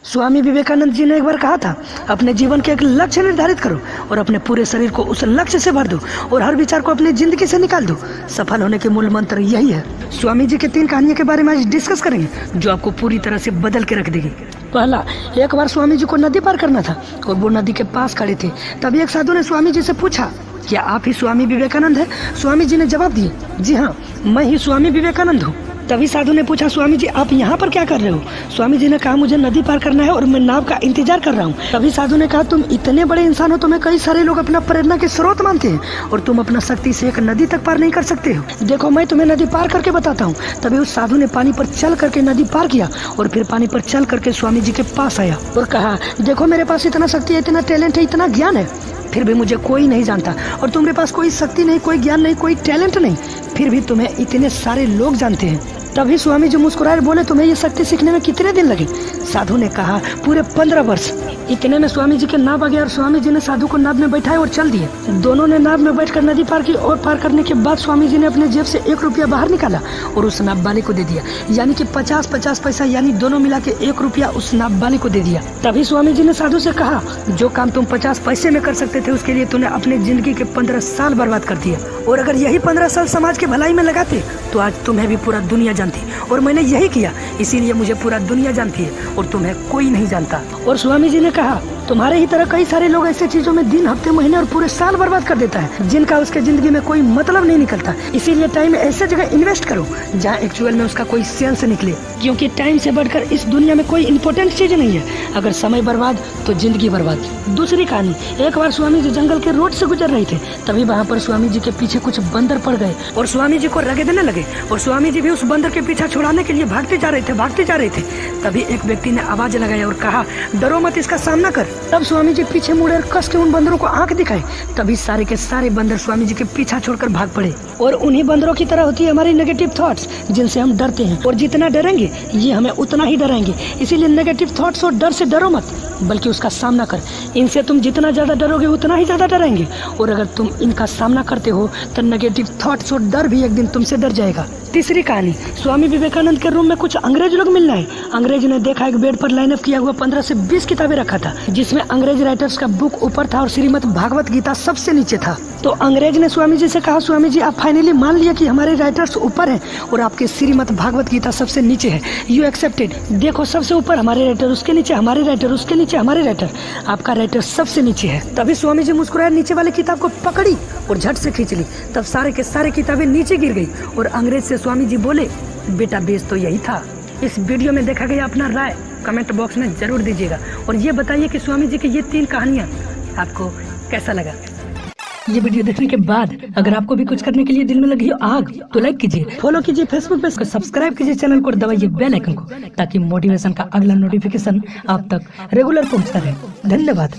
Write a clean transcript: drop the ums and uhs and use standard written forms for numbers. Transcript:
स्वामी विवेकानंद जी ने एक बार कहा था, अपने जीवन के एक लक्ष्य निर्धारित करो और अपने पूरे शरीर को उस लक्ष्य से भर दो और हर विचार को अपनी जिंदगी से निकाल दो। सफल होने के मूल मंत्र यही है। स्वामी जी की 3 कहानियों के बारे में आज डिस्कस करेंगे जो आपको पूरी तरह से बदल के रख देगी। पहला, एक बार स्वामी जी को नदी पार करना था और वो नदी के पास खड़े थे। तभी एक साधु ने स्वामी जी से पूछा, क्या आप ही स्वामी विवेकानंद है? स्वामी जी ने जवाब दिए, जी हाँ, मैं ही स्वामी विवेकानंद हूँ। तभी साधु ने पूछा, स्वामी जी आप यहाँ पर क्या कर रहे हो? स्वामी जी ने कहा, मुझे नदी पार करना है और मैं नाव का इंतजार कर रहा हूँ। तभी साधु ने कहा, तुम इतने बड़े इंसान हो, तुम्हें कई सारे लोग अपना प्रेरणा के स्रोत मानते हैं और तुम अपना शक्ति से एक नदी तक पार नहीं कर सकते हो। देखो मैं तुम्हें नदी पार करके बताता हूँ। तभी उस साधु ने पानी पर चल करके नदी पार किया और फिर पानी पर चल करके स्वामी जी के पास आया और कहा, देखो मेरे पास इतना शक्ति है, इतना टैलेंट है, इतना ज्ञान है, फिर भी मुझे कोई नहीं जानता। और तुम्हारे पास कोई शक्ति नहीं, कोई ज्ञान नहीं, कोई टैलेंट नहीं, फिर भी तुम्हें इतने सारे लोग जानते हैं। तभी स्वामी जी मुस्कुराए बोले, तुम्हें ये शक्ति सीखने में कितने दिन लगे? साधु ने कहा, पूरे 15 वर्ष। इतने में स्वामी जी के नाव आ गया और स्वामी जी ने साधु को नाव में बैठाए और चल दिए। दोनों ने नाव में बैठकर नदी पार की और पार करने के बाद स्वामी जी ने अपने जेब से 1 रुपया बाहर निकाला और उस नाव वाले को दे दिया, यानी कि 50-50 पैसा, यानी दोनों मिला के 1 रुपया उस नाव वाले को दे दिया। तभी स्वामी जी ने साधु से कहा, जो काम तुम 50 पैसे में कर सकते थे उसके लिए तूने अपनी जिंदगी के 15 साल बर्बाद कर दिया, और अगर यही 15 साल समाज की भलाई में लगाते तो आज तुम्हें भी पूरा दुनिया जानती, और मैंने यही किया, इसीलिए मुझे पूरा दुनिया जानती है और तुम्हें कोई नहीं जानता। और स्वामी जी ने कहा, तुम्हारे ही तरह कई सारे लोग ऐसे चीजों में दिन, हफ्ते, महीने और पूरे साल बर्बाद कर देता है जिनका उसके जिंदगी में कोई मतलब नहीं निकलता। इसीलिए टाइम ऐसे जगह इन्वेस्ट करो जहाँ एक्चुअल में उसका कोई सेंस निकले, क्योंकि टाइम से बढ़कर इस दुनिया में कोई इम्पोर्टेंट चीज नहीं है। अगर समय बर्बाद तो जिंदगी बर्बाद। दूसरी कहानी, एक बार स्वामी जी जंगल के रोड से गुजर रहे थे। तभी वहाँ पर स्वामी जी के पीछे कुछ बंदर पड़ गए और स्वामी जी को रगड़ने लगे और स्वामी जी भी उस बंदर के पीछा छुड़ाने के लिए भागते जा रहे थे। तभी एक व्यक्ति ने आवाज लगाया और कहा, डरो मत, इसका सामना कर। तब स्वामी जी पीछे मुड़े और कस के उन बंदरों को आंख दिखाए। तभी सारे के सारे बंदर स्वामी जी के पीछा छोड़कर भाग पड़े। और उन्हीं बंदरों की तरह होती है हमारी नेगेटिव थॉट्स, जिनसे हम डरते हैं, और जितना डरेंगे ये हमें उतना ही डराएंगे। इसीलिए नेगेटिव थॉट्स और डर से डरो मत, बल्कि उसका सामना कर। इनसे तुम जितना ज्यादा डरोगे उतना ही ज्यादा डरेंगे, और अगर तुम इनका सामना करते हो तो नेगेटिव थॉट्स और डर भी एक दिन तुमसे डर जाएगा। तीसरी कहानी, स्वामी विवेकानंद के रूम में कुछ अंग्रेज लोग मिलने आए। अंग्रेज ने देखा एक बेड पर लाइनअप किया हुआ 15 से 20 किताबें रखा था, जिसमें अंग्रेज राइटर्स का बुक ऊपर था और श्रीमद् भागवत गीता सबसे नीचे था। तो अंग्रेज ने स्वामी जी से कहा, स्वामी जी आप फाइनली मान लिया कि हमारे राइटर्स ऊपर हैं और आपके श्रीमद् भागवत गीता सबसे नीचे है, यू एक्सेप्टेड। देखो सबसे ऊपर हमारे राइटर, उसके नीचे हमारे राइटर, उसके नीचे हमारे राइटर, आपका राइटर सबसे नीचे है। तभी स्वामी जी मुस्कुराए, नीचे वाले किताब को पकड़ी और झट से खींच ली। तब सारे के सारे किताबें नीचे गिर गई और अंग्रेज से स्वामी जी बोले, बेटा बेस तो यही था। इस वीडियो में देखा गया अपना राय कमेंट बॉक्स में जरूर दीजिएगा और ये बताइए कि स्वामी जी की ये 3 कहानियाँ आपको कैसा लगा। ये वीडियो देखने के बाद अगर आपको भी कुछ करने के लिए दिल में लगी हो आग, तो लाइक कीजिए, फॉलो कीजिए फेसबुक पे, सब्सक्राइब कीजिए चैनल को और दबाइए बेल आइकन को, ताकि मोटिवेशन का अगला नोटिफिकेशन आप तक रेगुलर पहुंचता रहे। धन्यवाद।